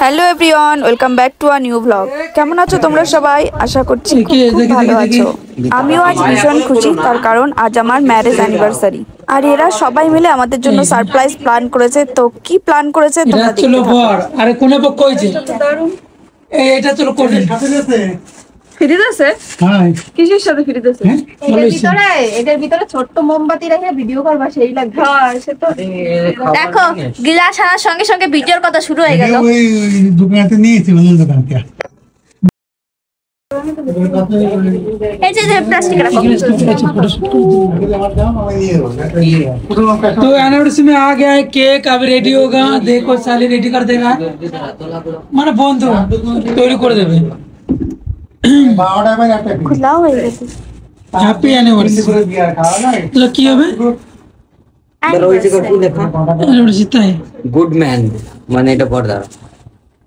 Hello everyone, welcome back to a new blog. কেমন আছো তোমরা সবাই? আশা করছি খুব ভালো আছো। আমিও আজ ভীষণ খুশি, তার কারণ আজ আমার ম্যারেজ অ্যানিভার্সারি। আর এরা সবাই মিলে আমাদের জন্য সারপ্রাইজ প্ল্যান করেছে। তো কি প্ল্যান করেছে তোমরা দেখতে থাকো। আরে কোনে পক্ষ হইছে এটা চলো করে ফ্রি দিছে। হ্যাঁ, কিসের সাথে ফ্রি দিছে? এটার ভিতরে ছোট্ট মোমবাতি রেখে ভিডিও করবা, সেই লাগবে। হ্যাঁ, সে তো দেখো, গিলাস আনার সঙ্গে সঙ্গে ভিডিওর কথা শুরু হয়ে গেল। ওই দোকানতে নিয়েছি, অন্য দোকান থেকে। এই যে প্লাস্টিক রাখো। तो एनिवर्सरी में आ गया है केक, अब रेडी होगा। देखो साली रेडी कर देगा, মানে বন্ধু তৈরি করে দেবে। খোলাও হয়ে গেছে। Happy anniversary. তো কি হবে? অ্যানিভার্সারি তাই গুড ম্যান মানে এটা পর্দা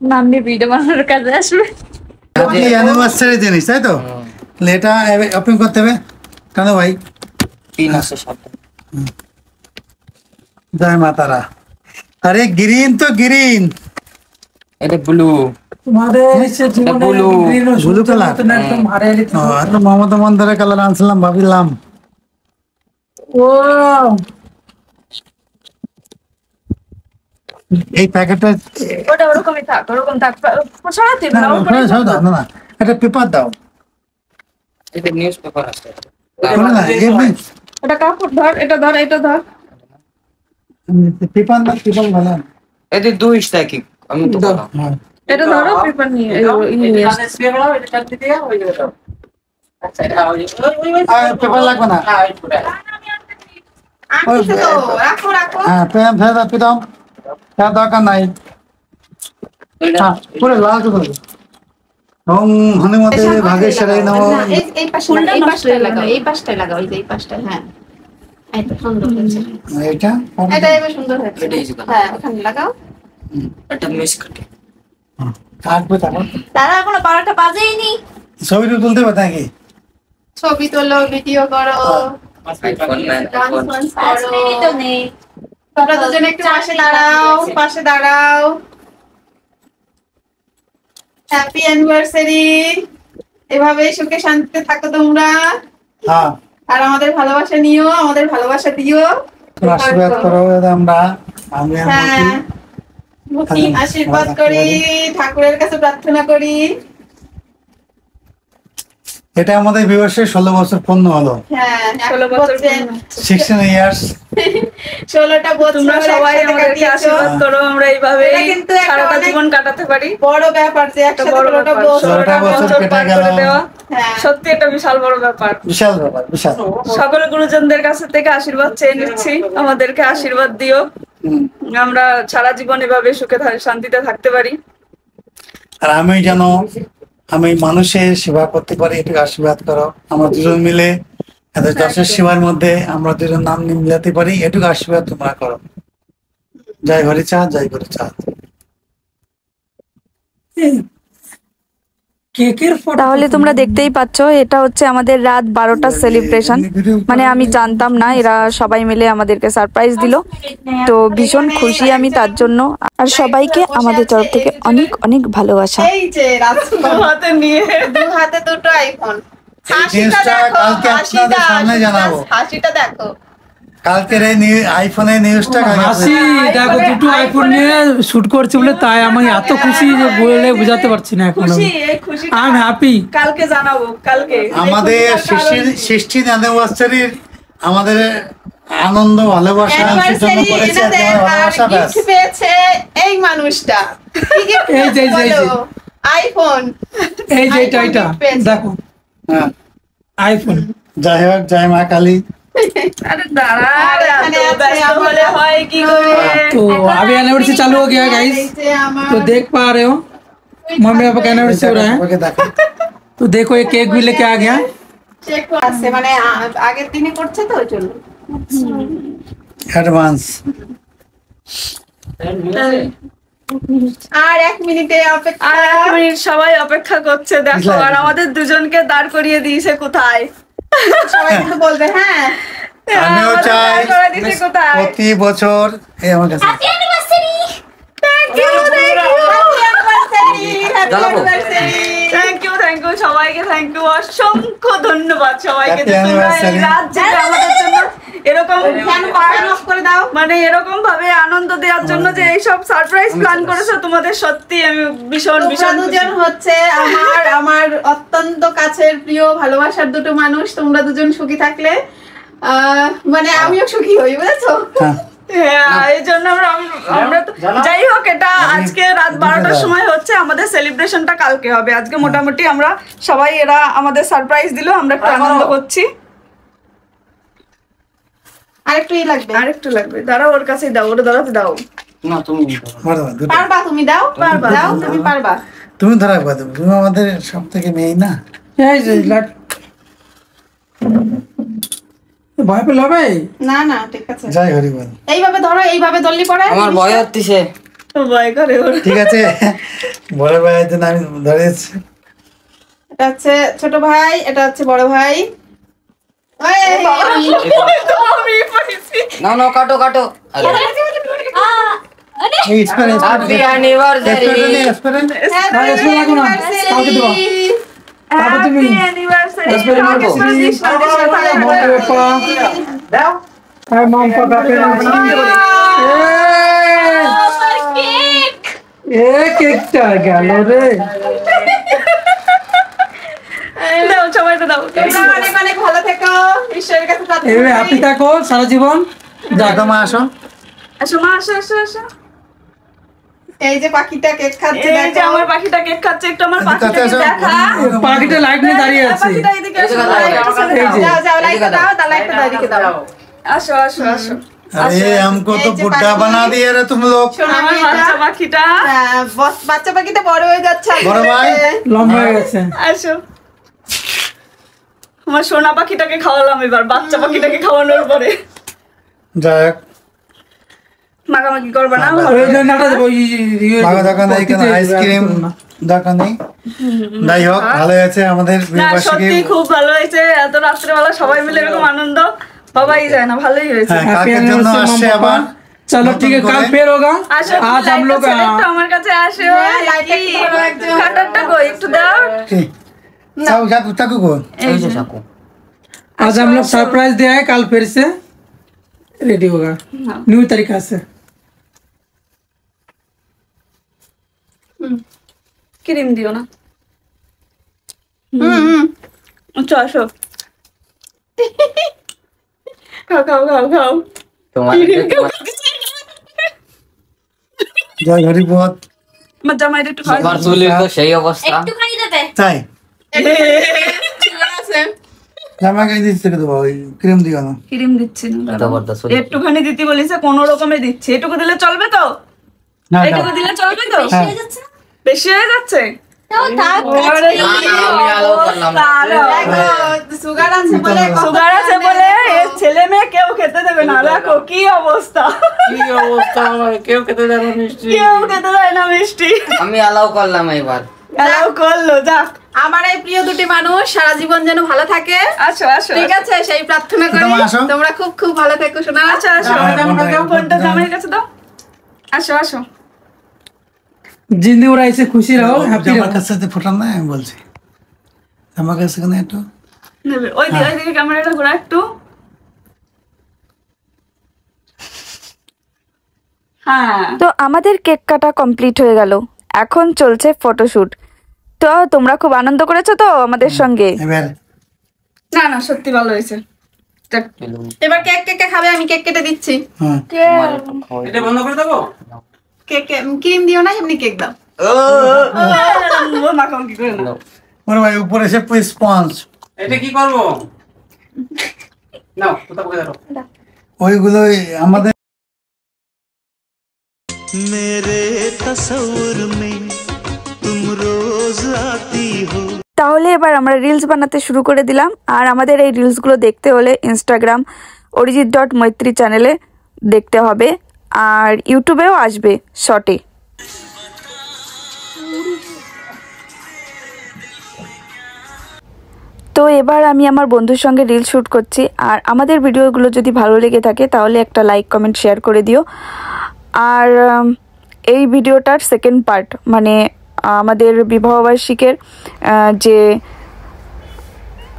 নাম নিয়ে ভিডিও বানানোর কাজে আসবে। হ্যাপি অ্যানিভার্সারি জিনিস, তাই তো? এটা ওপেন করতে হবে কেন ভাই? পিন আছে সাথে। জয় মাতারা। আরে গ্রিন তো গ্রিন, এটা ব্লু। তোমাদের সে জীবনে ব্লু ব্লু কালার। একদম হারিয়ে দিতে। আর মমতা বন্দ্যোপাধ্যায়ের কালার আনছিলাম, ভাবিলাম ও এই প্যাকেটটা ওটা ওরকমই থাক, ওরকম থাক। সরাতে না না, একটা পেপার দাও। এটা নিউজ পেপার আছে না এমনি এটা কাপড় ধর, এটা ধর, এটা ধর। পেপার না, পেপার ভালো। এতে দুই কি আমি তো বললাম এটা ধরো, পেপার নিয়ে আচ্ছা এটা পেপার লাগবে না। রাখো রাখো। হ্যাঁ, প্রেম ফেরা পিতাম তার দরকার নাই। পুরো লাল করে ওম হনুমতে ভাগেশ্বরায় নমঃ। এই পাশটায় লাগাও, এই পাশটায় লাগাও, এই যে এই পাশটায়। হ্যাঁ, এটা সুন্দর হয়েছে। এটা এবার সুন্দর হয়েছে। হ্যাঁ, ওখানে লাগাও। এটা মিস কাটে কাটবে তারপর। তারা এখনো 12টা বাজেইনি। ছবি তুলতে হবে নাকি? ছবি তোলো, ভিডিও করো, আইফোন ম্যান ডান্স করো। তো নেই, তোমরা দুজনে একটু পাশে দাঁড়াও, পাশে দাঁড়াও। Happy anniversary. এভাবে সুখে শান্তিতে থাকো তোমরা। হ্যাঁ, আর আমাদের ভালোবাসা নিও, আমাদের ভালোবাসা দিও। আশীর্বাদ করো আমরা। আমি হ্যাঁ, আশীর্বাদ করি, ঠাকুরের কাছে প্রার্থনা করি। এটা আমাদের বিবাহের 16 বছর পূর্ণ হলো। হ্যাঁ, 16 বছর 16 ইয়ার্স। 16টা বছর তোমরা সবাই আমাদেরকে আশীর্বাদ করো, আমরা এইভাবে সারাটা জীবন কাটাতে পারি। বড় ব্যাপার যে একটা 16টা বছর কেটে গেল। সত্যি এটা বিশাল বড় ব্যাপার, বিশাল ব্যাপার, বিশাল। সকল গুরুজনদের কাছ থেকে আশীর্বাদ চেয়ে নিচ্ছি। আমাদেরকে আশীর্বাদ দিও, আমরা সারা জীবন এভাবে সুখে শান্তিতে থাকতে পারি। আর আমি মানুষের সেবা করতে পারি, একটু আশীর্বাদ করো। আমরা দুজন মিলে এত যশের সেবার মধ্যে আমরা দুজন নাম মিলাতে পারি, এটুকু আশীর্বাদ তোমরা করো। জয় হরিচাঁদ, জয় গুরুচাঁদ। তাহলে তোমরা দেখতেই পাচ্ছ, এটা হচ্ছে আমাদের রাত 12টার সেলিব্রেশন। মানে আমি জানতাম না এরা সবাই মিলে আমাদেরকে সারপ্রাইজ দিল। তো ভীষণ খুশি আমি তার জন্য। আর সবাইকে আমাদের তরফ থেকে অনেক অনেক ভালোবাসা। এই যে হাতে নিয়ে, দু হাতে দুটো আইফোন। কালকে আপনাদের সামনে জানাবো। হাসিটা দেখো। কালকের এই আইফোনের নিউজটা হাসি দেখো, দুটো আইফোন নিয়ে শুট করছে বলে তাই আমি এত খুশি যে বলে বোঝাতে পারছি না এখন। I am happy. কালকে জানাবো, কালকে আমাদের 16 অ্যানিভার্সারির আমাদের আনন্দ ভালোবাসা জন্য করেছে ভালোবাসা। ব্যাস পেয়েছে এই মানুষটা। এই যে আইফোন, এই যে এটা দেখো। হ্যাঁ, আইফোন। জয় হোক, জয় মা কালী। तो अभी एनिवर्सरी चालू हो गया गाइस, तो देख पा रहे हो मम्मी पापा का एनिवर्सरी हो रहा है। तो देखो ये केक भी लेके आ गया। মানে আগের দিনে করছে তো চলো অ্যাডভান্স। আর 1 মিনিটে অপেক্ষা, আর 1 মিনিট সবাই অপেক্ষা করছে। দেখো, আর আমাদের দুজনকে দাঁড় করিয়ে দিয়েছে কোথায়। সবাই কিন্তু বলবে হ্যাঁ, আমিও চাই প্রতি বছর এই আমার কাছে। Happy anniversary. Thank you, thank you. জ্বালাবো। থ্যাংক ইউ সবাইকে, থ্যাংক ইউ, অসংখ্য ধন্যবাদ সবাইকে। Happy তোমরা এই anniversary. রাত জেগে আমাদের জন্য এরকম করে দাও, মানে এরকম ভাবে আনন্দ দেওয়ার জন্য যে এইসব সারপ্রাইজ প্ল্যান করেছো, তোমাদের সত্যি আমি ভীষণ ভীষণ দুজন হচ্ছে আমার অত্যন্ত কাছের প্রিয় ভালোবাসার দুটো মানুষ। তোমরা দুজন সুখী থাকলে মানে আমিও সুখী হই, বুঝেছো? হ্যাঁ হ্যাঁ, এই জন্য আমরা তো যাই হোক, এটা আজকে রাত 12টার সময় হচ্ছে, আমাদের সেলিব্রেশনটা কালকে হবে। আজকে মোটামুটি আমরা সবাই, এরা আমাদের সারপ্রাইজ দিল, আমরা একটু আনন্দ করছি। আরেকটু লাগবে, আরেকটু লাগবে, দাঁড়াও, ওর কাছেই দাও, ওটা দাঁড়াতে দাও। না তুমি বড় ভাই, দুটো। পারবা তুমি, দাও পারবা, দাও তুমি পারবা। তুমি ধরা পাবে, তুমি আমাদের সব থেকে মেয়ে না। এই যে লাট ভয় পেলে হবে? না না ঠিক আছে, জয় হরি বল। এইভাবে ধরো, এইভাবে দললি পরে। আমার ভয় হচ্ছে। তো ভয় করে ওর। ঠিক আছে, বড় ভাইয়ের জন্য আমি ধরেছি। এটা হচ্ছে ছোট ভাই, এটা হচ্ছে বড় ভাই। তো আমি পাইছি। না না কাটো কাটো। আরে এই স্প্রে হ্যাপি অ্যানিভার্সারি। স্প্রে তাহলে এসে লাগো না, কালকে দেবো। তারপর তুমি Happy anniversary. Raspberry আমাকে মারবো। শুনে দিস না, দিস না, তাহলে মম পাপা হাই মম পাপা এ কেকটা গেল রে। দাও, সবাইকে দাও। তোমরা অনেক অনেক ভালো থেকো, ঈশ্বরের কাছে প্রার্থনা এভাবে করি। হ্যাপি থাকো সারা জীবন। যাক মা আসো। আসো মা, আসো আসো আসো। এই যে পাখিটা কেক খাচ্ছে, এই যে দেখো। আমার পাখিটা কেক খাচ্ছে, একটু আমার এদিকে পাখিটাকে আসো। দেখা। পাখিটা লাইট নিয়ে দাঁড়িয়ে আছে। পাখিটা এদিকে আসো, এদিকে দাও, লাইটটা ছেড়ে এই দাও। যে। যাও যাও, লাইটটা দাও, দাও লাইটটা দাও, এদিকে দাও। আসো আসো আসো। अरे हमको तो এই যে बुड्ढा পাখি। बना दिए रे तुम लोग। সোনা আমার মেয়েটা, বাচ্চা পাখিটা। বাচ্চা পাখিটা বড় হয়ে যাচ্ছে আস্তে বড় ভাই। আস্তে। লম্বা হয়ে গেছে। আসো। আমার সোনা পাখিটাকে খাওয়ালাম, এবার বাচ্চা পাখিটাকে খাওয়ানোর পরে যাক মাখামাখি করবে না। ওই জন্য নাটা দেবো ভালো দেখা নেই কেন আইসক্রিম দেখা নেই। যাই হোক ভালো আছে আমাদের না বিবার্ষিকী। সত্যি খুব ভালো হয়েছে, এত রাত্রেবেলা সবাই মিলে এরকম আনন্দ ভাবাই যায় না, ভালোই হয়েছে। হ্যাঁ हैप्पी কালকের জন্য আসছে एनिवर्सरी আবার। चलो ठीक है, कल फिर होगा। আসো, आज हम लोग লাইটটা আমার কাছে আসো। হ্যাঁ, লাইটটা একটু ধরো একজন। কাটারটা কই একটু দাও। কি? চাকু চাকু চাকু কো। এই যে চাকু। आज हम लोग सरप्राइज दिया है, कल फिर से रेडी होगा न्यू तरीका से। ক্রিম দিও না। আচ্ছা আসো। খাও খাও খাও খাও। তোমার জয় হরি বল। আমার জামাইটা একটু খাও। তোমার চুলের তো সেই অবস্থা। তাই ঠিক আছে। জামাকে দিচ্ছে তো ওই ক্রিম দিও না। ক্রিম দিচ্ছি না। জবরদস্ত। একটুখানি দিতে বলেছে, কোনো রকমে দিচ্ছে। এটুকু দিলে চলবে তো? না এটুকু দিলে চলবে তো? হ্যাঁ। বেশি হয়ে যাচ্ছে? ওরে না, আমি আলো করলাম না। দেখো, সুগার আছে বলে সুগার আছে বলে এ ছেলে মেয়ে কেউ খেতে দেবে না। দেখো কি অবস্থা, কি অবস্থা আমার, কেউ খেতে যাবে মিষ্টি। কেউ খেতে দেয় না মিষ্টি। আমি আলাও করলাম এবার। এলাও করলো, যাক। আমার এই প্রিয় দুটি মানুষ সারা জীবন যেন ভালো থাকে, আসো আসো। ঠিক আছে সেই প্রার্থনা করি। তোমরা আসো। তোমরা খুব খুব ভালো থেকো শোনা। আচ্ছা আসো, ফোনটা জামাইয়ের কাছে দাও। আসো আসো। जिंदगी और ऐसे खुशी रहो, हैप्पी জামার रहो। কাছে ফোটান না আমি বলছি। জামার কাছে কেন একটু নেবে ওই দিকে ক্যামেরাটা ঘোরা একটু। হ্যাঁ, তো আমাদের কেক কাটা কমপ্লিট হয়ে গেল, এখন চলছে ফটোশুট। তো তোমরা খুব আনন্দ করেছো তো আমাদের সঙ্গে। এবার না না সত্যি ভালো হয়েছে। যাক। এবার কেক কেকে খাবে, আমি কেক কেটে দিচ্ছি। হ্যাঁ এটা বন্ধ করে দেবো। কেক ক্রিম দিও না, এমনি কেক দাও। ও মাখামাখি করে না। ওরে ভাই উপরে সে স্পঞ্জ এটা কি করব? নাও কোথা পকে দাও। ওইগুলোই আমাদের मेरे तस्वुर में तुम रोज आती हो। তাহলে এবার আমরা রিলস বানাতে শুরু করে দিলাম। আর আমাদের এই রিলসগুলো দেখতে হলে ইনস্টাগ্রাম অরিজিৎ.মৈত্রী চ্যানেলে দেখতে হবে, আর ইউটিউবেও আসবে শর্টে। তো এবার আমি আমার বন্ধুর সঙ্গে রিল শ্যুট করছি। আর আমাদের ভিডিওগুলো যদি ভালো লেগে থাকে তাহলে একটা লাইক কমেন্ট শেয়ার করে দিও। আর এই ভিডিওটার সেকেন্ড পার্ট মানে আমাদের বিবাহবার্ষিকের যে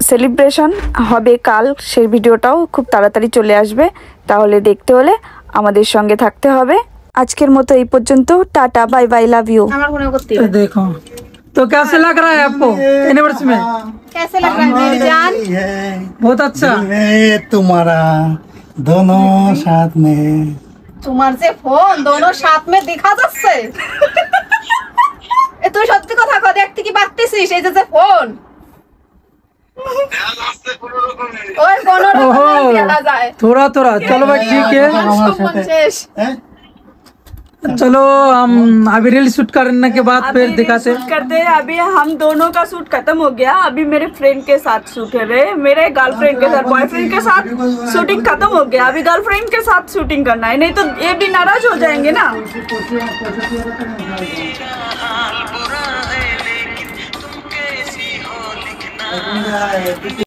সেলিব্রেশন হবে কাল, সেই ভিডিওটাও খুব তাড়াতাড়ি চলে আসবে। তাহলে দেখতে হলে আমাদের সঙ্গে থাকতে হবে। আজকের মতো এই পর্যন্ত, tata, bye bye, love you. আমার কোনো করতে तो देखो तो कैसे लग रहा है आपको एनिवर्सरी में? कैसे लग रहा है मेरी जान? बहुत अच्छा। तुम्हारा दोनों साथ में তোমার যে ফোন দোনো সাথ মে দেখা যাচ্ছে। এ তুই সত্যি কথা কও, দেখতে কি পারতেছিস? এই যে ফোন ওই কোনো রকম খেলা যায়। थोड़ा थोड़ा चलो भाई ठीक है, সম্মান শেষ। चलो हम अभी रील शूट करने के बाद फिर दिखाते हैं। करते हैं। अभी हम दोनों का शूट खत्म हो गया, अभी मेरे फ्रेंड के साथ शूट है रे, मेरे गर्लफ्रेंड के साथ, बॉयफ्रेंड के साथ शूटिंग खत्म हो गया, अभी गर्लफ्रेंड के साथ शूटिंग करना है, नहीं तो ये भी नाराज हो जाएंगे ना।